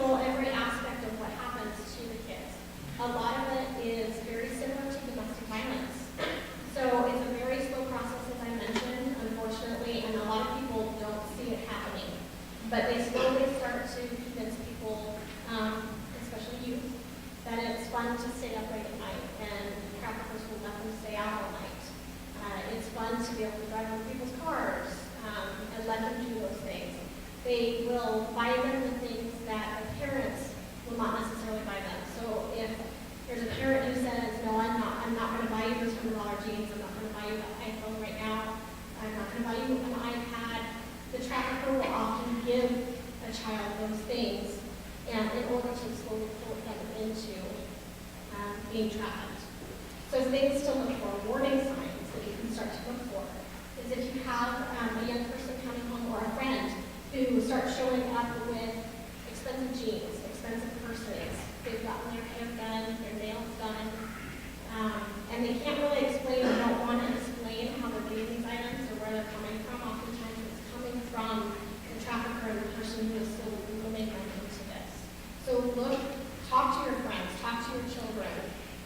control every aspect of what happens to the kids. A lot of it is very similar to domestic violence. So it's a very slow process, as I mentioned, unfortunately, and a lot of people don't see it happening. But they slowly start to convince people, especially youth, that it's fun to stay up late at night, and traffickers will let them stay out all night. It's fun to be able to drive over people's cars and let them do those things. They will buy them the things that the parents will not necessarily buy them. So if there's a parent who says, no, I'm not going to buy you those $100 jeans, I'm not going to buy you that iPhone right now, I'm not going to buy you an iPad, the trafficker will often give a child those things, and in order to slowly pull them into being trafficked. So things to look for, warning signs that you can start to look for, is if you have a young person coming home or a friend who starts showing up with expensive jeans, expensive purses, they've gotten their hair done, their nails done, and they can't really explain or don't want to explain how they're getting these items or where they're coming from. Oftentimes it's coming from the trafficker and the person who is still willing them into this. So talk to your friends, talk to your children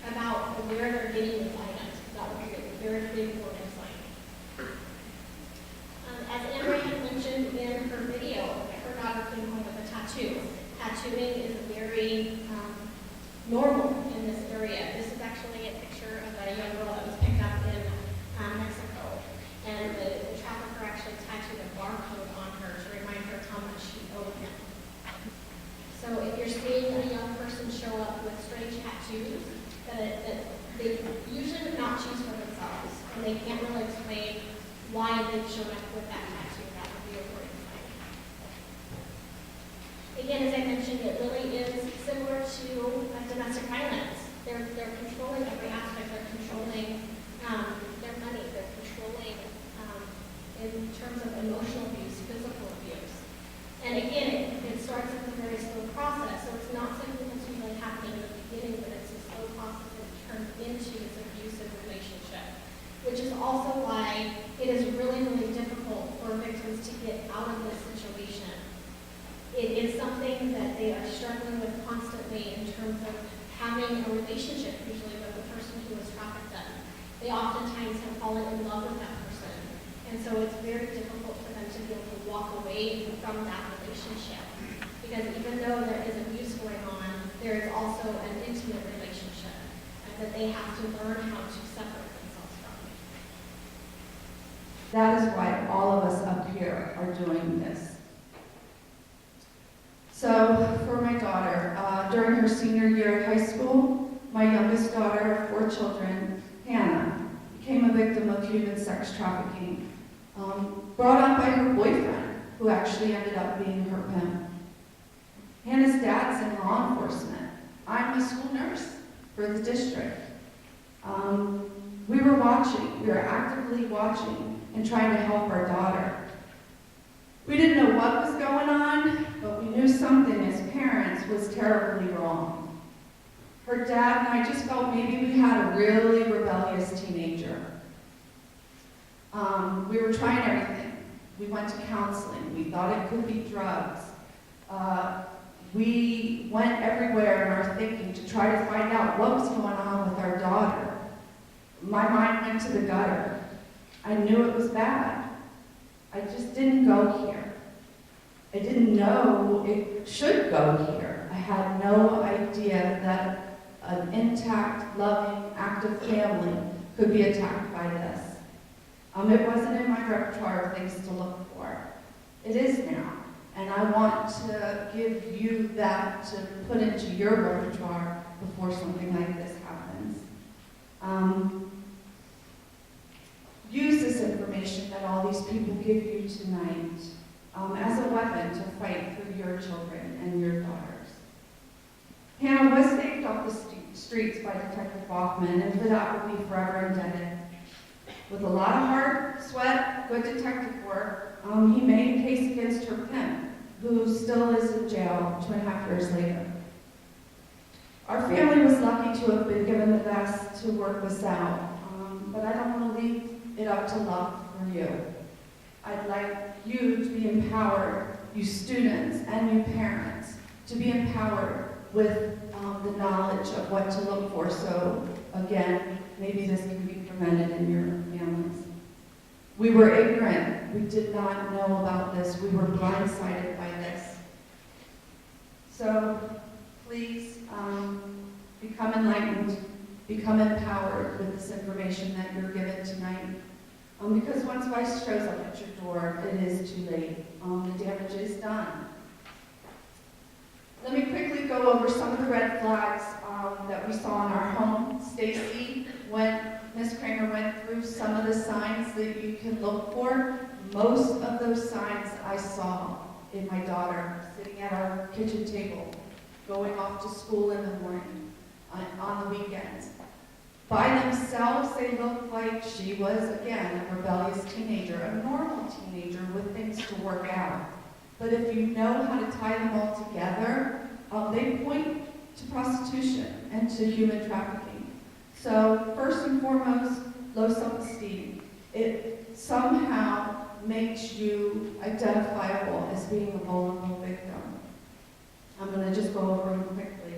about where they're getting these items, because that would be a very big warning sign. As Andrea had mentioned in her video, her daughter came home with a tattoo. Tattooing is very normal in this area. This is actually a picture of a young girl that was picked up in Mexico. And the trafficker actually tattooed a barcode on her to remind her how much she owed him. So if you're seeing a young person show up with strange tattoos that they usually would not choose for themselves, and they can't really explain why they've shown up with that tattoo, that would be a warning sign. Again, as I mentioned, it really is similar to domestic violence. They're controlling every aspect. They're controlling their money. They're controlling in terms of emotional abuse, physical abuse. And again, it starts with a very slow process. So it's not something that's usually happening in the beginning, but it's a slow process that turns into this abusive relationship, which is also why it is really, really difficult for victims to get out of this situation. It is something that they are struggling with constantly in terms of having a relationship, usually with the person who has trafficked them. They oftentimes have fallen in love with that person. And so it's very difficult for them to be able to walk away from that relationship. Because even though there is abuse going on, there is also an intimate relationship that they have to learn how to separate themselves from. That is why all of us up here are doing this. So, for my daughter, during her senior year at high school, my youngest daughter of 4 children, Hannah, became a victim of human sex trafficking, brought on by her boyfriend, who actually ended up being her pimp. Hannah's dad's in law enforcement. I'm a school nurse for the district. We were actively watching and trying to help our daughter. We didn't know what was going on, but we knew something as parents was terribly wrong. Her dad and I just felt maybe we had a really rebellious teenager. We were trying everything. We went to counseling. We thought it could be drugs. We went everywhere in our thinking to try to find out what was going on with our daughter. My mind went to the gutter. I knew it was bad. I just didn't go here. I didn't know it should go here. I had no idea that an intact, loving, active family could be attacked by this. It wasn't in my repertoire of things to look for. It is now. And I want to give you that to put into your repertoire before something like this happens. Use this information that all these people give you tonight as a weapon to fight for your children and your daughters. Hannah was saved off the streets by Detective Bachman, and for that we'll be forever indebted. With a lot of hard sweat, good detective work, he made a case against her pimp, who still is in jail 2.5 years later. Our family was lucky to have been given the best to work this out, but I don't want to leave it up to luck for you. I'd like you to be empowered, you students and you parents, to be empowered with the knowledge of what to look for. So again, maybe this can be prevented in your families. We were ignorant. We did not know about this. We were blindsided by this. So please become enlightened, become empowered with this information that you're given tonight. Because once vice shows up at your door, it is too late. The damage is done. Let me quickly go over some of the red flags that we saw in our home. Stacy, when Ms. Kramer went through some of the signs that you can look for, most of those signs I saw in my daughter sitting at our kitchen table, going off to school in the morning, on the weekends. By themselves, they looked like she was, again, a rebellious teenager, a normal teenager with things to work out. But if you know how to tie them all together, they point to prostitution and to human trafficking. So first and foremost, low self-esteem. It somehow makes you identifiable as being a vulnerable victim. I'm going to just go over them quickly.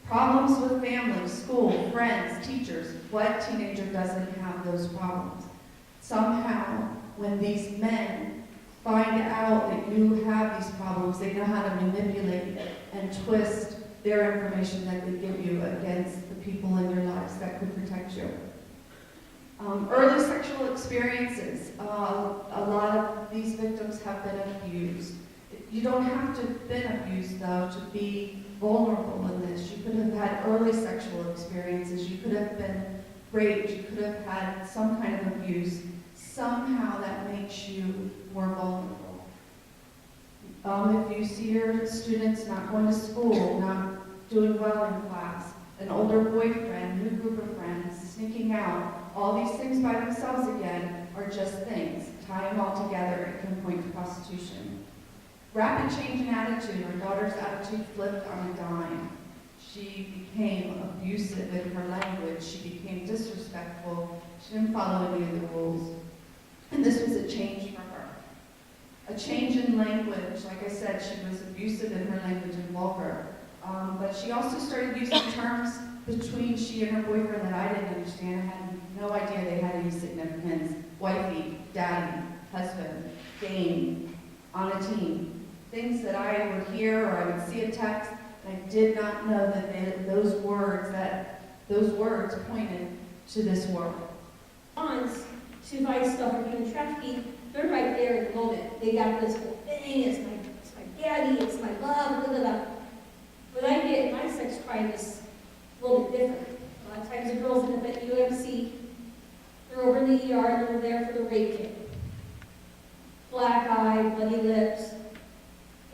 Problems with family, school, friends, teachers. What teenager doesn't have those problems? Somehow, when these men find out that you have these problems, they know how to manipulate and twist their information that they give you against the people in your lives that could protect you. Early sexual experiences. A lot of these victims have been abused. You don't have to have been abused, though, to be vulnerable in this. You could have had early sexual experiences. You could have been raped. You could have had some kind of abuse. Somehow that makes you more vulnerable. If you see your students not going to school, not doing well in class, an older boyfriend, new group of friends, sneaking out, all these things by themselves again are just things. Tie them all together, it can point to prostitution. Rapid change in attitude. Our daughter's attitude flipped on a dime. She became abusive in her language. She became disrespectful. She didn't follow any of the rules. And this was a change for her. A change in language. Like I said, she was abusive in her language and vulgar. But she also started using terms between she and her boyfriend that I didn't understand. I had no idea they had any significance. Wifey, daddy, husband, game, on a team. Things that I would hear or I would see a text, and I did not know that those words pointed to this world. Response to vice stuff or human trafficking, they're right there in the moment. They got this whole thing, it's my daddy, it's my love, blah, blah, blah. What I get in my sex crime is a little bit different. A lot of times the girls end up at UMC, they're over in the ER and they're there for the rape kit. Black eye, bloody lips,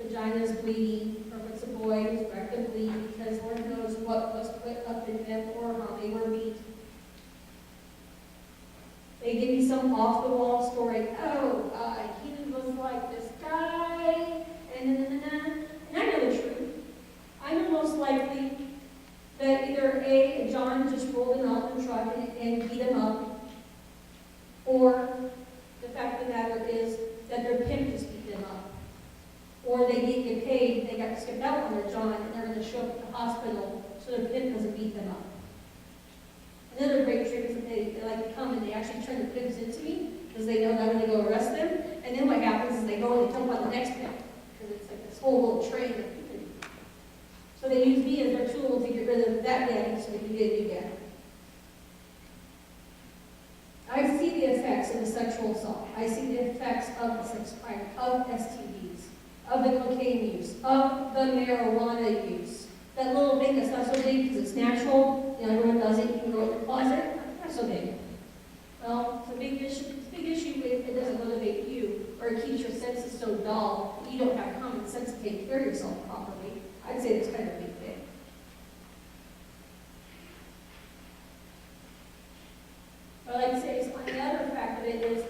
vagina's bleeding, or if it's a boy, his rectum bleeding because Lord knows what was put up in them or how they were beat. They give me some off-the-wall story. Oh, he was like this guy, and I know the truth. I know most likely that either A, John just rolled him out in the truck and beat him up, or the fact of the matter is that their pimp just beat them up. Or they didn't get paid, they got skipped out on their John, and they're going to show up at the hospital so their pimp doesn't beat them up. Another great trick is that they like to come and they actually turn the pimps into me because they know that I'm going to go arrest them. And then what happens is they go and they jump on the next pimp because it's like this whole little train. So they use me as their tool to get rid of that daddy so they can get a new daddy. I see the effects of the sexual assault. I see the effects of the sex crime, of STDs, of the cocaine use, of the marijuana use. That little thing that's not so big because it's natural, you know, everyone does it, you can grow it in the closet, not so big. Well, it's a big issue. It's a big issue if it doesn't motivate you, or it keeps your senses so dull that you don't have common sense to take care of yourself properly. I'd say it's kind of a big thing. What I'd like to say is, on the other fact of it is,